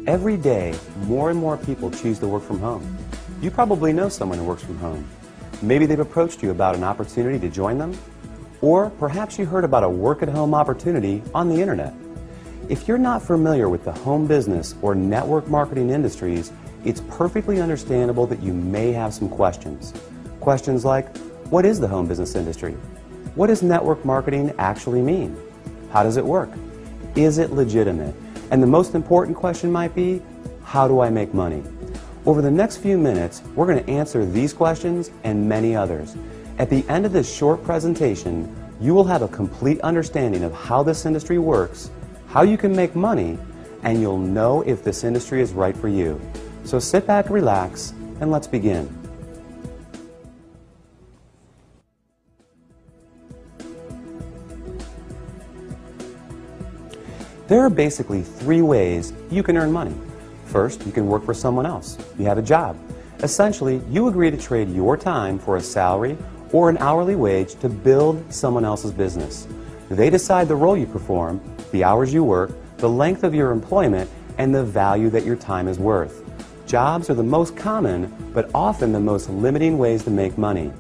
Every day, more and more people choose to work from home. You probably know someone who works from home. Maybe they've approached you about an opportunity to join them, or perhaps you heard about a work-at-home opportunity on the internet. If you're not familiar with the home business or network marketing industries, it's perfectly understandable that you may have some questions. Questions like, what is the home business industry? What does network marketing actually mean? How does it work? Is it legitimate? And the most important question might be, how do I make money? Over the next few minutes, we're going to answer these questions and many others. At the end of this short presentation, you will have a complete understanding of how this industry works, how you can make money, and you'll know if this industry is right for you. So sit back, relax, and let's begin. There are basically three ways you can earn money. First, you can work for someone else. You have a job. Essentially, you agree to trade your time for a salary or an hourly wage to build someone else's business. They decide the role you perform, the hours you work, the length of your employment, and the value that your time is worth. Jobs are the most common, but often the most limiting ways to make money.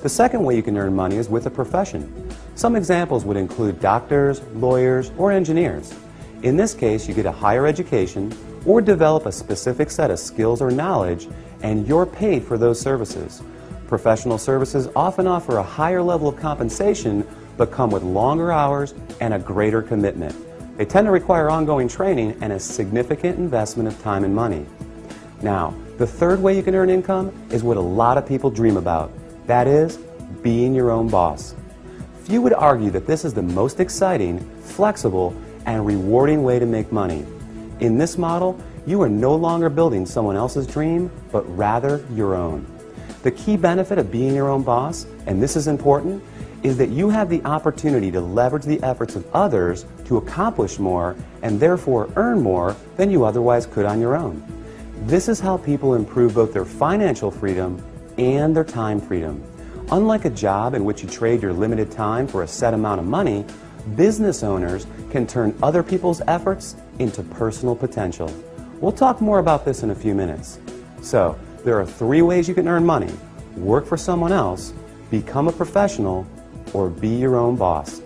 The second way you can earn money is with a profession. Some examples would include doctors, lawyers, or engineers. In this case, you get a higher education or develop a specific set of skills or knowledge, and you're paid for those services. Professional services often offer a higher level of compensation, but come with longer hours and a greater commitment. They tend to require ongoing training and a significant investment of time and money. Now, the third way you can earn income is what a lot of people dream about. That is, being your own boss. Few would argue that this is the most exciting, flexible, and rewarding way to make money. In this model, you are no longer building someone else's dream, but rather your own. The key benefit of being your own boss, and this is important, is that you have the opportunity to leverage the efforts of others to accomplish more and therefore earn more than you otherwise could on your own. This is how people improve both their financial freedom and their time freedom. Unlike a job in which you trade your limited time for a set amount of money, business owners can turn other people's efforts into personal potential. We'll talk more about this in a few minutes. So, there are three ways you can earn money: work for someone else, become a professional, or be your own boss.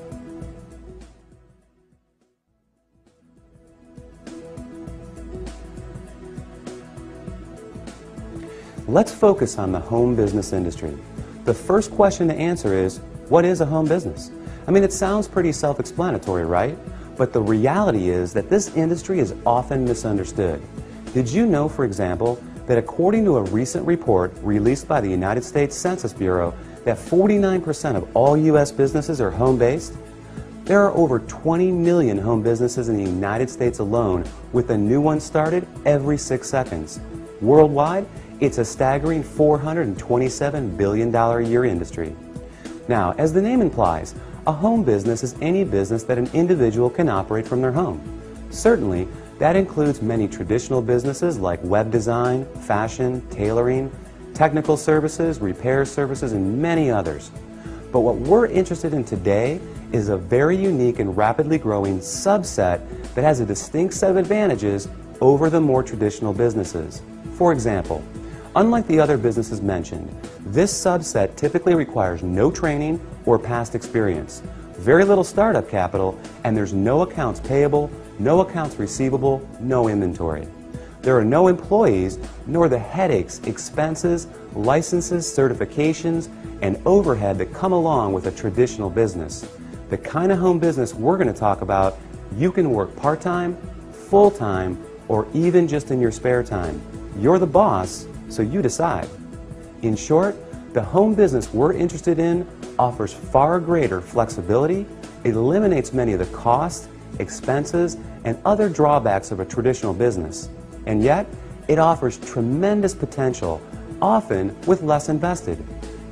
Let's focus on the home business industry. The first question to answer is, what is a home business? I mean, it sounds pretty self-explanatory, right? But the reality is that this industry is often misunderstood. Did you know, for example, that according to a recent report released by the United States Census Bureau, that 49% of all U.S. businesses are home-based? There are over 20 million home businesses in the United States alone, with a new one started every 6 seconds. Worldwide, it's a staggering $427 billion a year industry. Now, as the name implies, a home business is any business that an individual can operate from their home. Certainly, that includes many traditional businesses like web design, fashion, tailoring, technical services, repair services, and many others. But what we're interested in today is a very unique and rapidly growing subset that has a distinct set of advantages over the more traditional businesses. For example, unlike the other businesses mentioned, this subset typically requires no training or past experience, very little startup capital, and there's no accounts payable, no accounts receivable, no inventory. There are no employees, nor the headaches, expenses, licenses, certifications, and overhead that come along with a traditional business. The kind of home business we're going to talk about, you can work part-time, full-time, or even just in your spare time. You're the boss, so you decide. In short, the home business we're interested in offers far greater flexibility, it eliminates many of the costs, expenses, and other drawbacks of a traditional business. And yet, it offers tremendous potential, often with less invested.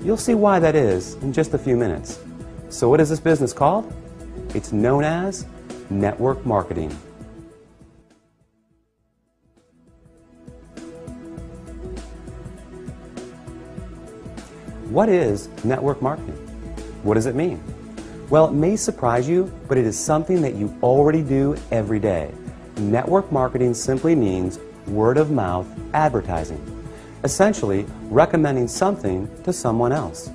You'll see why that is in just a few minutes. So what is this business called? It's known as network marketing. What is network marketing? What does it mean? Well, it may surprise you, but it is something that you already do every day. network marketing simply means word-of-mouth advertising, essentially recommending something to someone else.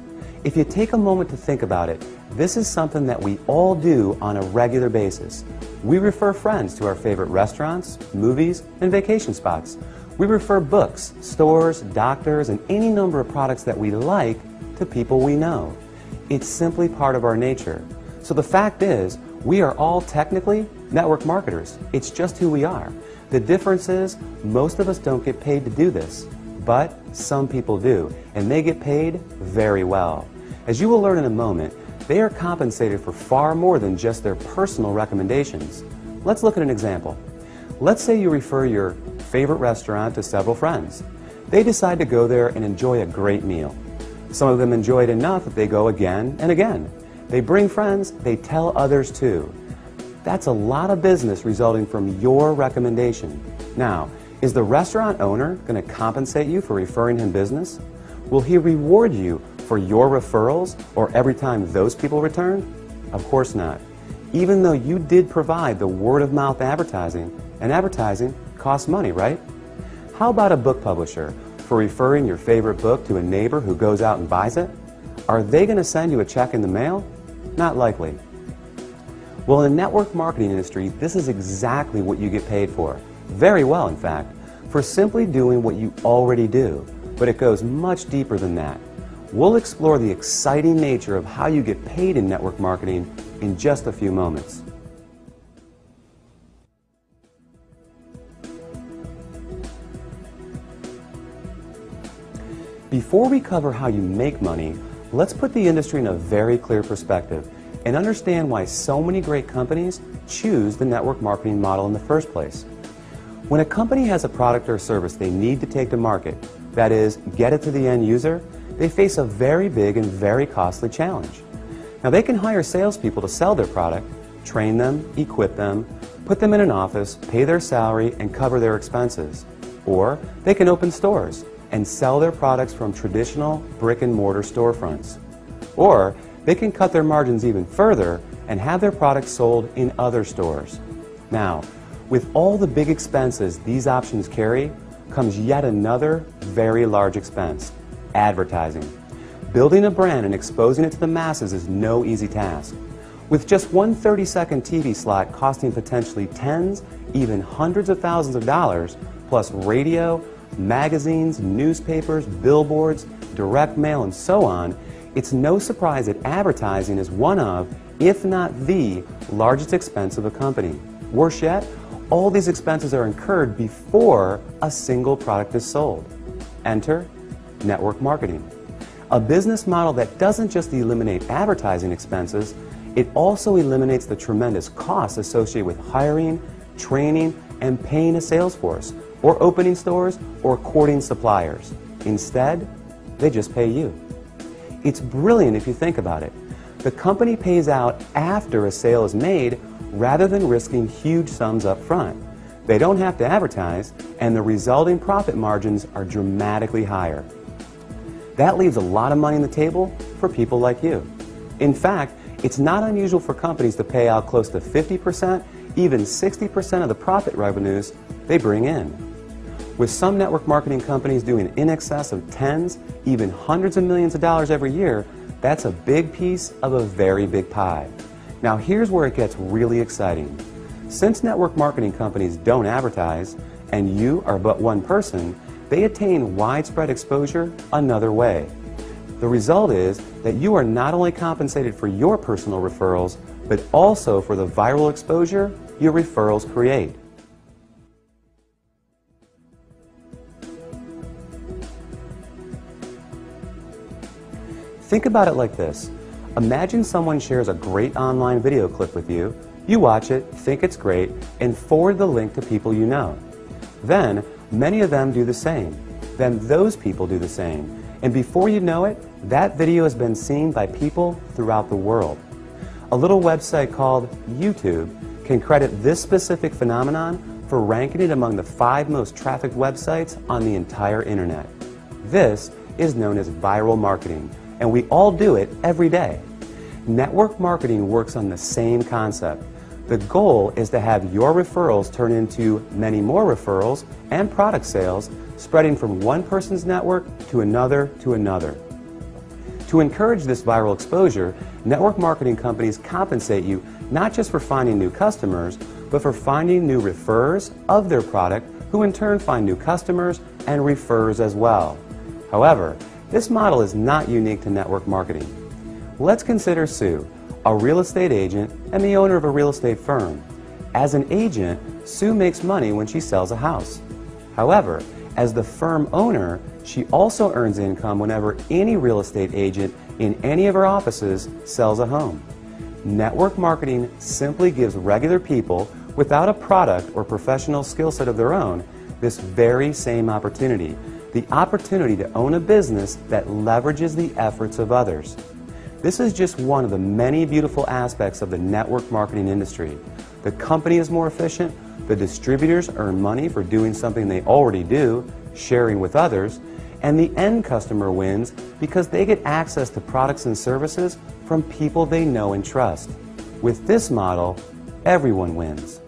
If you take a moment to think about it, this is something that we all do on a regular basis. We refer friends to our favorite restaurants, movies, and vacation spots. We refer books, stores, doctors, and any number of products that we like to people we know. It's simply part of our nature. So the fact is, we are all technically network marketers. It's just who we are. The difference is, most of us don't get paid to do this, but some people do, and they get paid very well. As you will learn in a moment, they are compensated for far more than just their personal recommendations. Let's look at an example. Let's say you refer your favorite restaurant to several friends. They decide to go there and enjoy a great meal. Some of them enjoy it enough that they go again and again. They bring friends, they tell others too. That's a lot of business resulting from your recommendation. Now, is the restaurant owner going to compensate you for referring him business? Will he reward you for your referrals or every time those people return? Of course not. Even though you did provide the word-of-mouth advertising, and advertising costs money, right? How about a book publisher for referring your favorite book to a neighbor who goes out and buys it? Are they going to send you a check in the mail? Not likely. Well, in the network marketing industry, this is exactly what you get paid for. Very well, in fact, for simply doing what you already do. But it goes much deeper than that. We'll explore the exciting nature of how you get paid in network marketing in just a few moments. Before we cover how you make money, let's put the industry in a very clear perspective and understand why so many great companies choose the network marketing model in the first place. When a company has a product or service they need to take to market, that is, get it to the end user, they face a very big and very costly challenge. Now, they can hire salespeople to sell their product, train them, equip them, put them in an office, pay their salary, and cover their expenses. Or they can open stores and sell their products from traditional brick-and-mortar storefronts. Or they can cut their margins even further and have their products sold in other stores. Now, with all the big expenses these options carry, comes yet another very large expense: advertising. Building a brand and exposing it to the masses is no easy task. With just one 30-second TV slot costing potentially tens, even hundreds of thousands of dollars, plus radio, magazines, newspapers, billboards, direct mail, and so on, it's no surprise that advertising is one of, if not the, largest expense of a company. Worse yet, all these expenses are incurred before a single product is sold. Enter network marketing. A business model that doesn't just eliminate advertising expenses, it also eliminates the tremendous costs associated with hiring, training, and paying a sales force, or opening stores, or courting suppliers. Instead, they just pay you. It's brilliant if you think about it. The company pays out after a sale is made rather than risking huge sums up front. They don't have to advertise, and the resulting profit margins are dramatically higher. That leaves a lot of money on the table for people like you. In fact, it's not unusual for companies to pay out close to 50%, even 60% of the profit revenues they bring in. With some network marketing companies doing in excess of tens, even hundreds of millions of dollars every year, that's a big piece of a very big pie. Now here's where it gets really exciting. Since network marketing companies don't advertise, and you are but one person, they attain widespread exposure another way. The result is that you are not only compensated for your personal referrals, but also for the viral exposure your referrals create. Think about it like this. Imagine someone shares a great online video clip with you. You watch it, think it's great, and forward the link to people you know. Then, many of them do the same. Then those people do the same. And before you know it, that video has been seen by people throughout the world. A little website called YouTube can credit this specific phenomenon for ranking it among the 5 most trafficked websites on the entire internet. This is known as viral marketing, and we all do it every day. Network marketing works on the same concept. The goal is to have your referrals turn into many more referrals and product sales, spreading from one person's network to another to another. To encourage this viral exposure, network marketing companies compensate you not just for finding new customers, but for finding new referrers of their product, who in turn find new customers and referrers as well. However, this model is not unique to network marketing. Let's consider Sue, a real estate agent and the owner of a real estate firm. As an agent, Sue makes money when she sells a house. However, as the firm owner, she also earns income whenever any real estate agent in any of her offices sells a home. Network marketing simply gives regular people without a product or professional skill set of their own this very same opportunity, the opportunity to own a business that leverages the efforts of others. This is just one of the many beautiful aspects of the network marketing industry. The company is more efficient, the distributors earn money for doing something they already do, sharing with others, and the end customer wins because they get access to products and services from people they know and trust. With this model, everyone wins.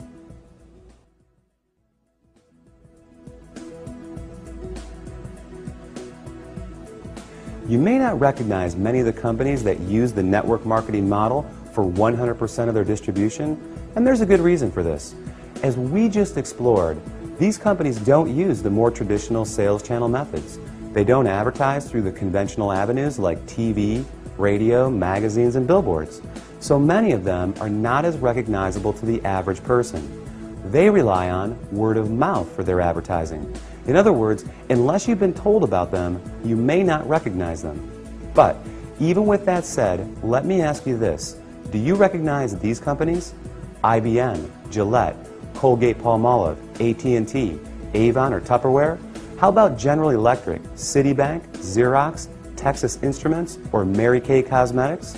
You may not recognize many of the companies that use the network marketing model for 100% of their distribution, and there's a good reason for this. As we just explored, these companies don't use the more traditional sales channel methods. They don't advertise through the conventional avenues like TV, radio, magazines, and billboards. So many of them are not as recognizable to the average person. They rely on word of mouth for their advertising. In other words, unless you've been told about them, you may not recognize them. But even with that said, let me ask you this. Do you recognize these companies? IBM, Gillette, Colgate-Palmolive, AT&T, Avon, or Tupperware? How about General Electric, Citibank, Xerox, Texas Instruments, or Mary Kay Cosmetics?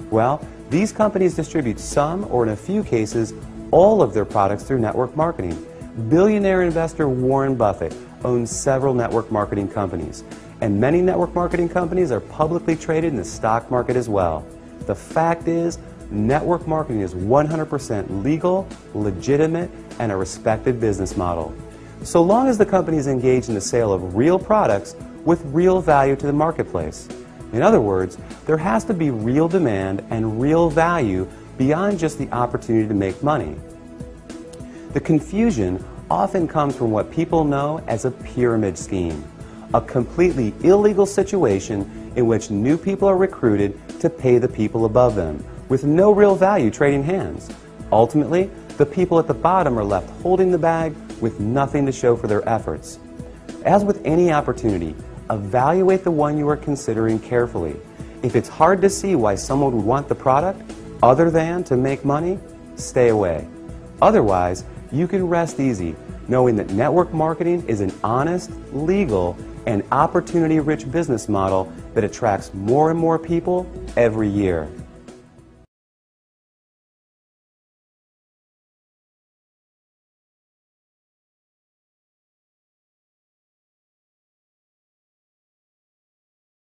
Well, these companies distribute some, or in a few cases, all of their products through network marketing. Billionaire investor Warren Buffett owns several network marketing companies, and many network marketing companies are publicly traded in the stock market as well. The fact is, network marketing is 100% legal, legitimate, and a respected business model. So long as the company is engaged in the sale of real products with real value to the marketplace. In other words, there has to be real demand and real value beyond just the opportunity to make money. The confusion often comes from what people know as a pyramid scheme, a completely illegal situation in which new people are recruited to pay the people above them, with no real value trading hands. Ultimately, the people at the bottom are left holding the bag with nothing to show for their efforts. As with any opportunity, evaluate the one you are considering carefully. If it's hard to see why someone would want the product other than to make money, stay away. Otherwise, you can rest easy knowing that network marketing is an honest, legal, and opportunity-rich business model that attracts more and more people every year.